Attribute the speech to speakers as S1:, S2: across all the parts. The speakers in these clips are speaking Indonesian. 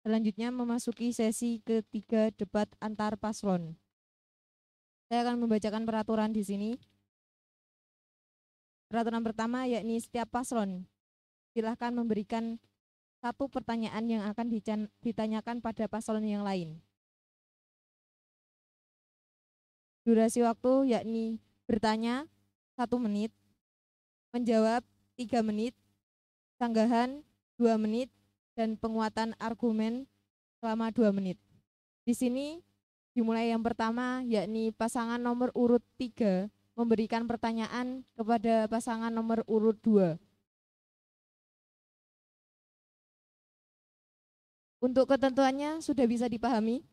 S1: Selanjutnya memasuki sesi ketiga debat antar paslon. Saya akan membacakan peraturan di sini. Peraturan pertama yakni setiap paslon silahkan memberikan satu pertanyaan yang akan ditanyakan pada paslon yang lain. Durasi waktu yakni bertanya 1 menit, menjawab 3 menit, sanggahan 2 menit, dan penguatan argumen selama 2 menit. Di sini dimulai yang pertama yakni pasangan nomor urut 3 memberikan pertanyaan kepada pasangan nomor urut 2. Untuk ketentuannya sudah bisa dipahami.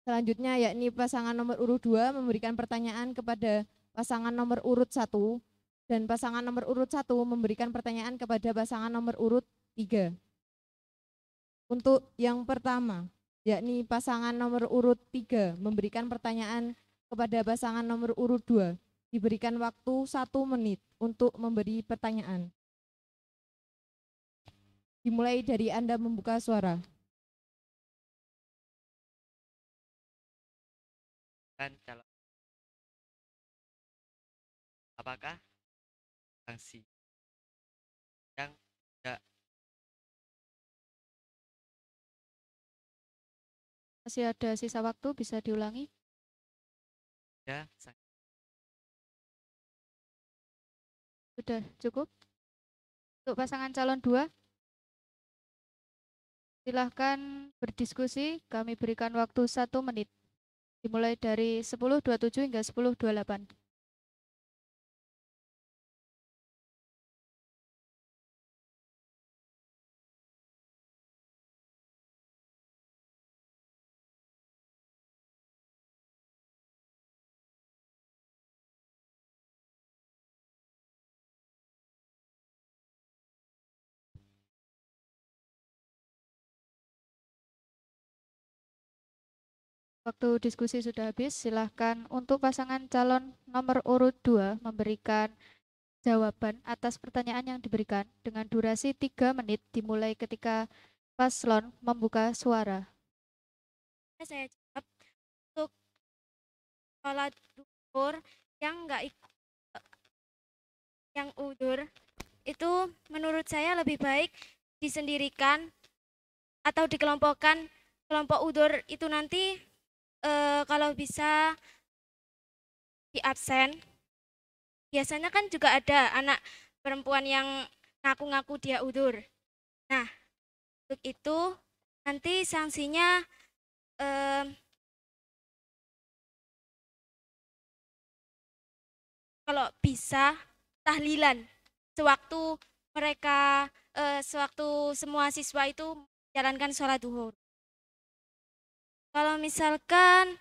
S1: Selanjutnya yakni pasangan nomor urut 2 memberikan pertanyaan kepada pasangan nomor urut 1 dan pasangan nomor urut 1 memberikan pertanyaan kepada pasangan nomor urut 3. Untuk yang pertama, yakni pasangan nomor urut 3 memberikan pertanyaan kepada pasangan nomor urut 2. Diberikan waktu 1 menit untuk memberi pertanyaan. Dimulai dari Anda membuka suara.
S2: Dan calon apakah sanksi yang tidak
S3: Masih ada sisa waktu, bisa diulangi.
S2: ada sanksi
S3: Sudah cukup. Untuk pasangan calon 2, silahkan berdiskusi. Kami berikan waktu 1 menit. Dimulai dari 10.27 hingga 10.28. Waktu diskusi sudah habis, silahkan untuk pasangan calon nomor urut 2 memberikan jawaban atas pertanyaan yang diberikan dengan durasi 3 menit dimulai ketika paslon membuka suara.
S4: Saya jawab untuk sholat duhur yang enggak yang udur itu menurut saya lebih baik disendirikan atau dikelompokkan. Kelompok udur itu nanti kalau bisa di absen. Biasanya kan juga ada anak perempuan yang ngaku-ngaku dia udur. Nah, untuk itu nanti sanksinya kalau bisa tahlilan sewaktu mereka sewaktu semua siswa itu menjalankan sholat duhur. Kalau misalkan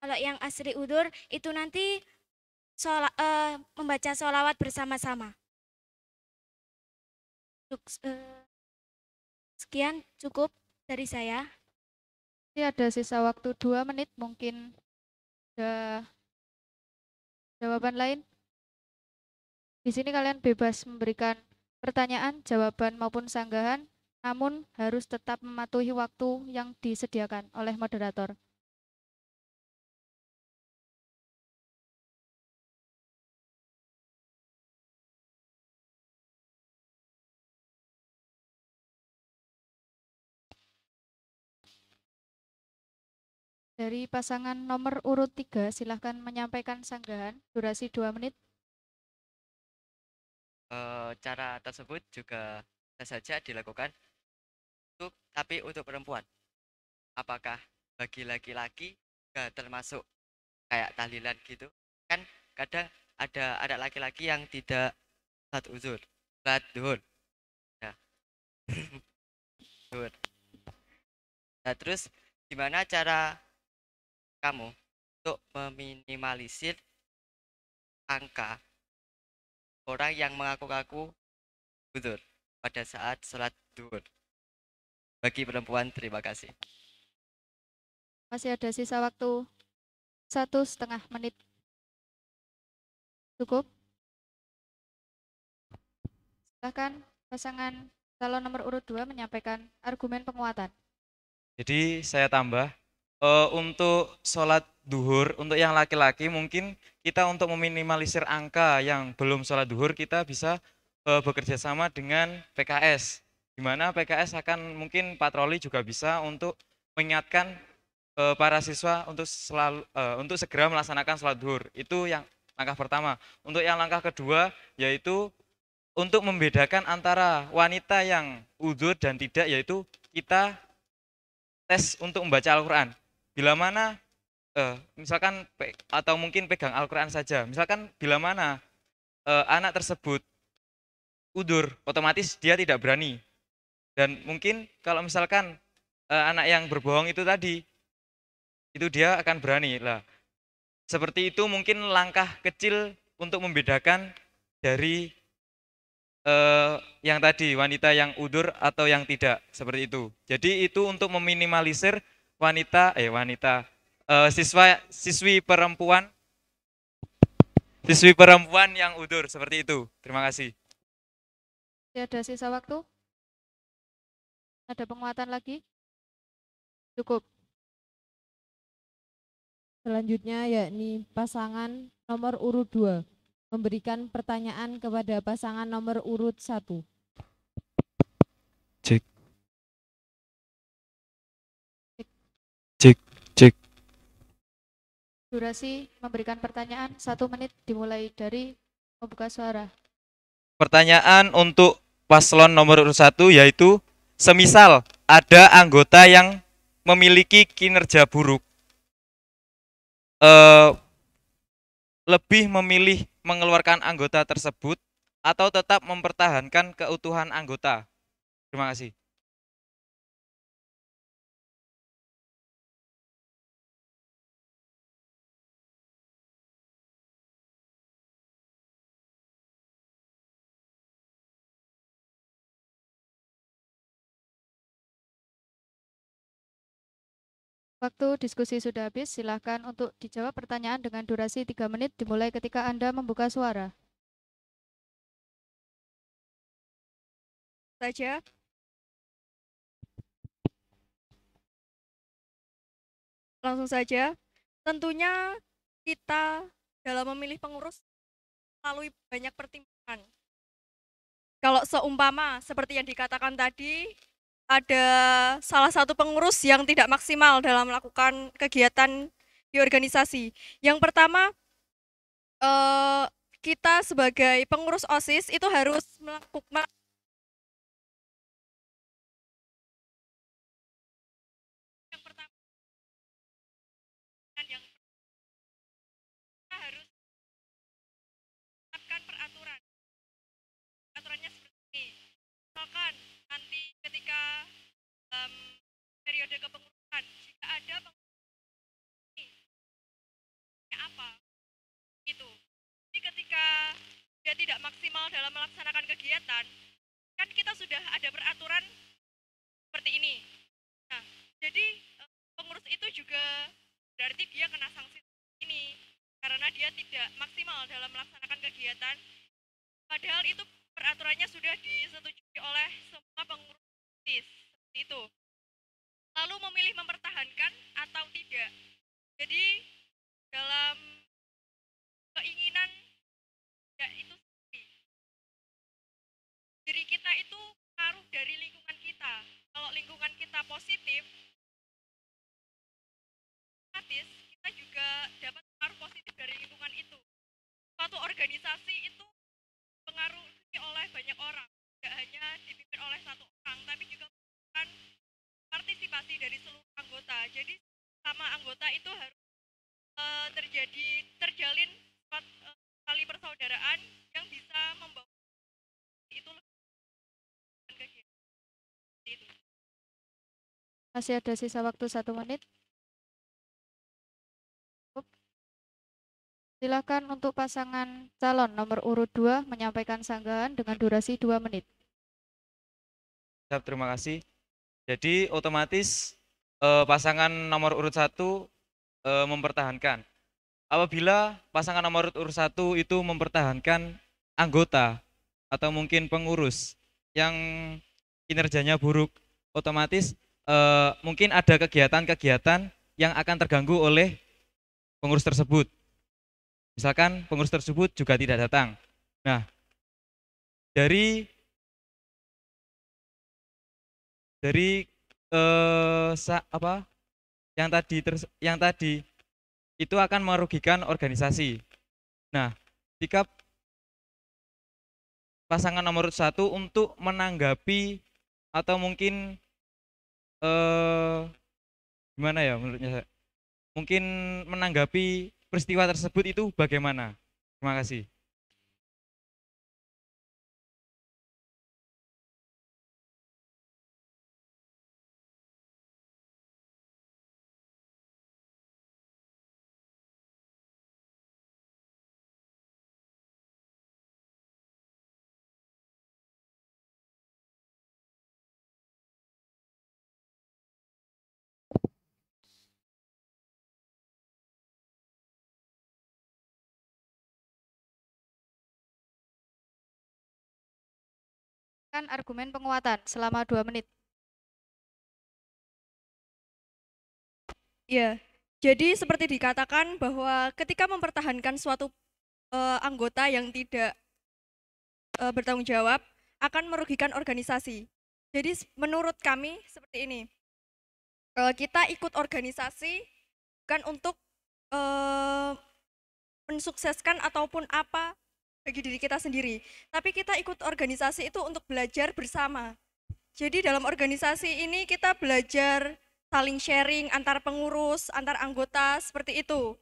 S4: kalau yang asri udur itu nanti membaca sholawat bersama-sama. Sekian cukup dari saya.
S3: Ini ada sisa waktu 2 menit, mungkin ada jawaban lain. Di sini kalian bebas memberikan pertanyaan, jawaban maupun sanggahan, namun harus tetap mematuhi waktu yang disediakan oleh moderator. Dari pasangan nomor urut 3, silahkan menyampaikan sanggahan, durasi 2 menit.
S2: cara tersebut juga bisa saja dilakukan tapi untuk perempuan. Apakah bagi laki-laki juga termasuk kayak tahlilan gitu? Kan kadang ada laki-laki yang tidak salat uzur, salat duhur. Nah, duhur. Nah, terus gimana cara kamu untuk meminimalisir angka orang yang mengaku-ngaku uzur pada saat sholat duhur? Bagi perempuan, terima kasih.
S3: Masih ada sisa waktu 1,5 menit. Cukup? Silakan pasangan calon nomor urut 2 menyampaikan argumen penguatan.
S5: Jadi saya tambah untuk sholat duhur untuk yang laki-laki mungkin kita untuk meminimalisir angka yang belum sholat duhur kita bisa bekerja sama dengan PKS, di mana PKS akan mungkin patroli juga bisa untuk mengingatkan para siswa untuk selalu untuk segera melaksanakan sholat duhur. Itu yang langkah pertama. Untuk yang langkah kedua yaitu untuk membedakan antara wanita yang udzur dan tidak, yaitu kita tes untuk membaca Al-Quran. Bila mana misalkan atau mungkin pegang Al-Quran saja, misalkan bila mana anak tersebut udzur, otomatis dia tidak berani. Dan mungkin kalau misalkan anak yang berbohong itu tadi, itu dia akan berani lah. Seperti itu mungkin langkah kecil untuk membedakan dari yang tadi wanita yang udzur atau yang tidak, seperti itu. Jadi itu untuk meminimalisir siswi perempuan yang udzur, seperti itu. Terima kasih.
S3: Masih ada sisa waktu? Ada penguatan lagi? Cukup.
S1: Selanjutnya yakni pasangan nomor urut 2 memberikan pertanyaan kepada pasangan nomor urut 1.
S5: Cek. Cek, cek.
S3: Durasi memberikan pertanyaan 1 menit dimulai dari membuka suara.
S5: Pertanyaan untuk paslon nomor urut 1 yaitu semisal ada anggota yang memiliki kinerja buruk, lebih memilih mengeluarkan anggota tersebut atau tetap mempertahankan keutuhan anggota. Terima kasih.
S3: Waktu diskusi sudah habis, silakan untuk dijawab pertanyaan dengan durasi 3 menit dimulai ketika Anda membuka suara.
S6: Saja. Langsung saja. Tentunya kita dalam memilih pengurus melalui banyak pertimbangan. Kalau seumpama seperti yang dikatakan tadi, ada salah satu pengurus yang tidak maksimal dalam melakukan kegiatan di organisasi. Yang pertama, kita sebagai pengurus OSIS itu harus melakukan yang pertama dan yang kita harus tetapkan peraturannya seperti ini. Misalkan nanti ketika periode kepengurusan, jika ada apa itu, jadi ketika dia tidak maksimal dalam melaksanakan kegiatan, kan kita sudah ada peraturan seperti ini. Nah, jadi pengurus itu juga berarti dia kena sanksi ini karena dia tidak maksimal dalam melaksanakan kegiatan, padahal itu peraturannya sudah disetujui oleh semua pengurus seperti itu. Lalu memilih mempertahankan atau tidak. Jadi dalam keinginan ya itu diri kita itu pengaruh dari lingkungan kita. Kalau lingkungan kita positif, otomatis kita juga dapat pengaruh positif dari lingkungan itu. Suatu organisasi itu pengaruhi oleh banyak orang, tidak hanya dipimpin oleh satu orang, tapi juga membutuhkan partisipasi dari seluruh anggota. Jadi sama anggota itu harus terjalin tali persaudaraan yang bisa membawa itu lebih itu.
S3: Masih ada sisa waktu 1 menit. Silakan untuk pasangan calon nomor urut 2 menyampaikan sanggahan dengan durasi 2 menit.
S5: Terima kasih. Jadi otomatis pasangan nomor urut 1 mempertahankan. apabila pasangan nomor urut 1 itu mempertahankan anggota atau mungkin pengurus yang kinerjanya buruk, otomatis mungkin ada kegiatan-kegiatan yang akan terganggu oleh pengurus tersebut. Misalkan pengurus tersebut juga tidak datang. Nah, dari apa yang tadi itu akan merugikan organisasi. Nah, jika pasangan nomor 1 untuk menanggapi atau mungkin gimana ya menurutnya? Mungkin menanggapi peristiwa tersebut itu bagaimana? Terima kasih.
S3: Kan argumen penguatan selama 2 menit.
S6: Ya, jadi seperti dikatakan bahwa ketika mempertahankan suatu anggota yang tidak bertanggung jawab akan merugikan organisasi. Jadi menurut kami seperti ini, kita ikut organisasi bukan untuk eh, mensukseskan ataupun apa bagi diri kita sendiri, tapi kita ikut organisasi itu untuk belajar bersama. Jadi dalam organisasi ini kita belajar saling sharing antar pengurus, antar anggota, seperti itu.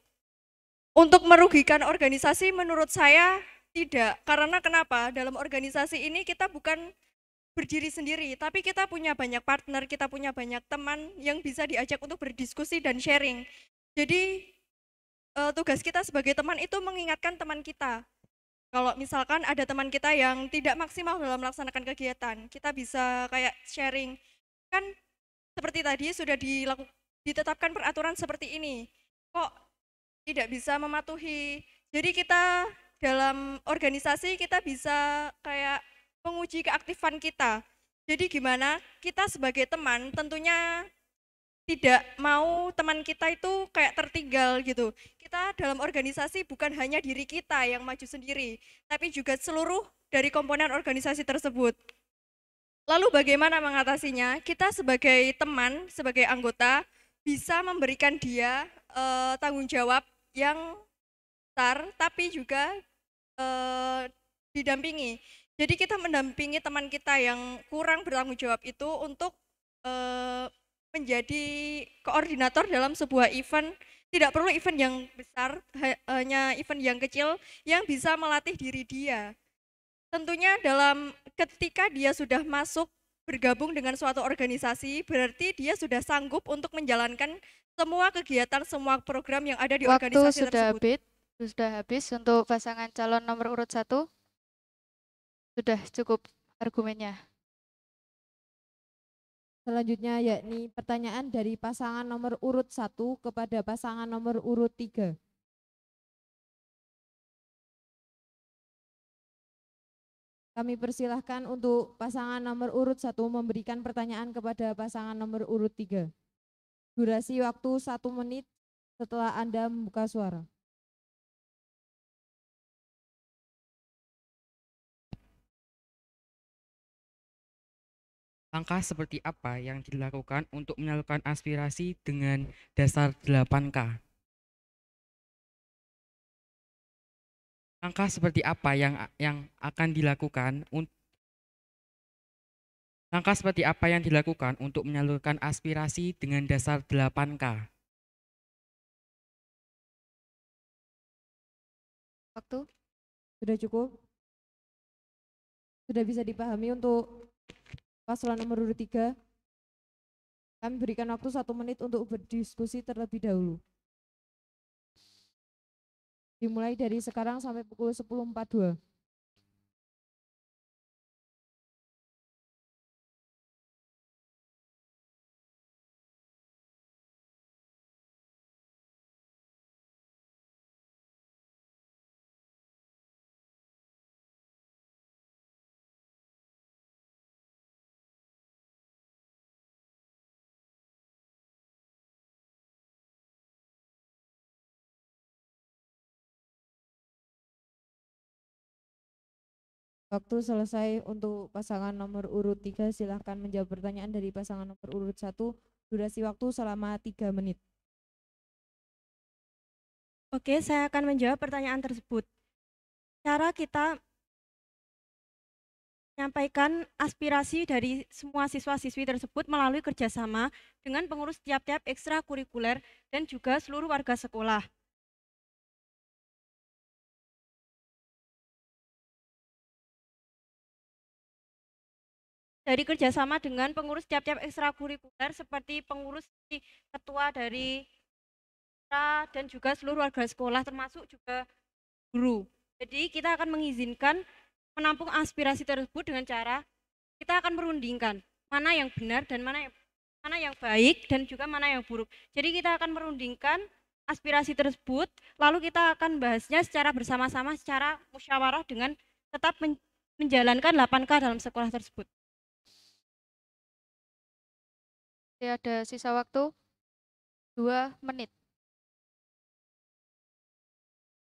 S6: Untuk merugikan organisasi menurut saya tidak, karena kenapa? Dalam organisasi ini kita bukan berdiri sendiri, tapi kita punya banyak partner, kita punya banyak teman yang bisa diajak untuk berdiskusi dan sharing. Jadi tugas kita sebagai teman itu mengingatkan teman kita. Kalau misalkan ada teman kita yang tidak maksimal dalam melaksanakan kegiatan, kita bisa kayak sharing. Kan seperti tadi sudah ditetapkan peraturan seperti ini. Kok tidak bisa mematuhi? Jadi kita dalam organisasi kita bisa kayak menguji keaktifan kita. Jadi gimana kita sebagai teman tentunya tidak mau teman kita itu kayak tertinggal gitu. Kita dalam organisasi bukan hanya diri kita yang maju sendiri, tapi juga seluruh dari komponen organisasi tersebut. Lalu bagaimana mengatasinya? Kita sebagai teman, sebagai anggota bisa memberikan dia tanggung jawab yang besar, tapi juga didampingi. Jadi kita mendampingi teman kita yang kurang bertanggung jawab itu untuk menjadi koordinator dalam sebuah event. Tidak perlu event yang besar, hanya event yang kecil yang bisa melatih diri dia. Tentunya dalam ketika dia sudah masuk bergabung dengan suatu organisasi, berarti dia sudah sanggup untuk menjalankan semua kegiatan, semua program yang ada di
S3: Waktu
S6: organisasi
S3: sudah
S6: tersebut.
S3: habis untuk pasangan calon nomor urut 1. Sudah cukup argumennya.
S1: Selanjutnya yakni pertanyaan dari pasangan nomor urut 1 kepada pasangan nomor urut 3. Kami persilahkan untuk pasangan nomor urut 1 memberikan pertanyaan kepada pasangan nomor urut 3. Durasi waktu 1 menit setelah Anda membuka suara.
S7: Langkah seperti apa yang dilakukan untuk menyalurkan aspirasi dengan dasar 8K? Langkah seperti apa yang akan dilakukan Langkah seperti apa yang dilakukan untuk menyalurkan aspirasi dengan dasar 8K?
S3: Waktu.
S1: Sudah cukup? Sudah bisa dipahami untuk paslon nomor urut 3? Kami berikan waktu 1 menit untuk berdiskusi terlebih dahulu. Dimulai dari sekarang sampai pukul 10.42. Waktu selesai untuk pasangan nomor urut 3, silahkan menjawab pertanyaan dari pasangan nomor urut 1. Durasi waktu selama 3 menit.
S6: Oke, saya akan menjawab pertanyaan tersebut. Cara kita menyampaikan aspirasi dari semua siswa-siswi tersebut melalui kerjasama dengan pengurus tiap-tiap ekstrakurikuler dan juga seluruh warga sekolah. Dari kerjasama dengan pengurus tiap-tiap ekstrakurikuler seperti pengurus ketua dari dan juga seluruh warga sekolah termasuk juga guru. Jadi kita akan mengizinkan menampung aspirasi tersebut dengan cara kita akan merundingkan mana yang benar dan mana yang baik dan juga mana yang buruk. Jadi kita akan merundingkan aspirasi tersebut, lalu kita akan bahasnya secara bersama-sama, secara musyawarah dengan tetap menjalankan 8K dalam sekolah tersebut.
S3: Ada sisa waktu 2 menit.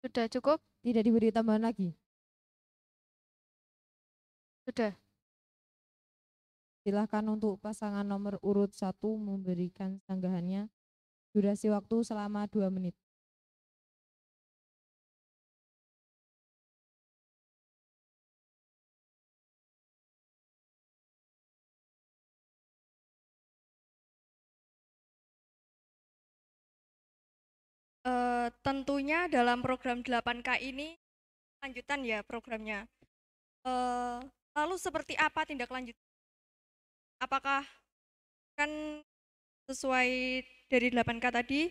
S3: Sudah cukup?
S1: Tidak diberi tambahan lagi.
S3: Sudah.
S1: Silahkan untuk pasangan nomor urut 1 memberikan sanggahannya. Durasi waktu selama 2 menit.
S6: Tentunya dalam program 8K ini lanjutan ya programnya. Lalu seperti apa tindak lanjut? Apakah kan sesuai dari 8K tadi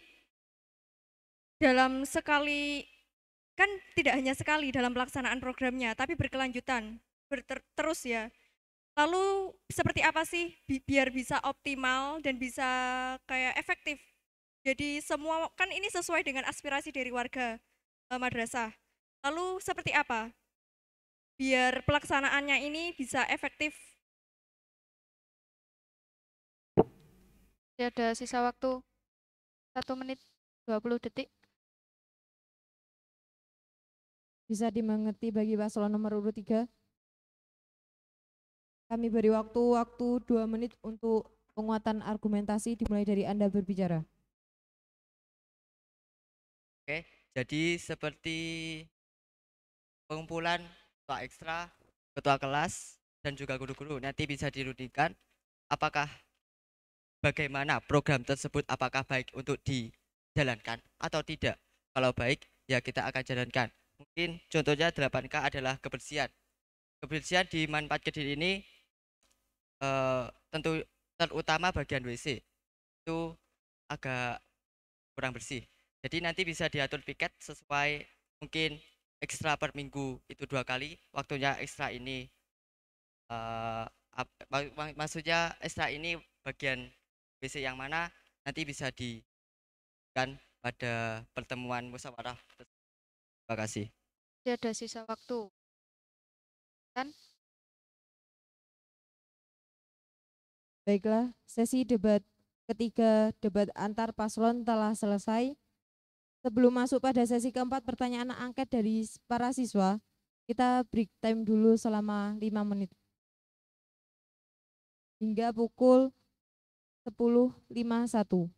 S6: dalam sekali, kan tidak hanya sekali dalam pelaksanaan programnya tapi berkelanjutan terus ya. Lalu seperti apa sih biar bisa optimal dan bisa kayak efektif? Jadi semua kan ini sesuai dengan aspirasi dari warga madrasah. Lalu seperti apa biar pelaksanaannya ini bisa efektif?
S3: Ada sisa waktu 1 menit 20 detik.
S1: Bisa dimengerti bagi paslon nomor urut 3? Kami beri waktu 2 menit untuk penguatan argumentasi dimulai dari Anda berbicara.
S2: Oke, jadi seperti pengumpulan ketua ekstra, ketua kelas, dan juga guru-guru nanti bisa dirundingkan apakah bagaimana program tersebut, apakah baik untuk dijalankan atau tidak. Kalau baik, ya kita akan jalankan. Mungkin contohnya 8K adalah kebersihan. Kebersihan di Manfaat Kediri ini tentu terutama bagian WC itu agak kurang bersih. Jadi nanti bisa diatur piket sesuai mungkin ekstra per minggu itu 2 kali, waktunya ekstra ini maksudnya ekstra ini bagian WC yang mana nanti bisa kan pada pertemuan musyawarah. Terima kasih.
S3: Ada sisa waktu. Kan?
S1: Baiklah, sesi debat ketiga, debat antar paslon telah selesai. Sebelum masuk pada sesi keempat, pertanyaan angket dari para siswa, kita break time dulu selama 5 menit. Hingga pukul 10.51.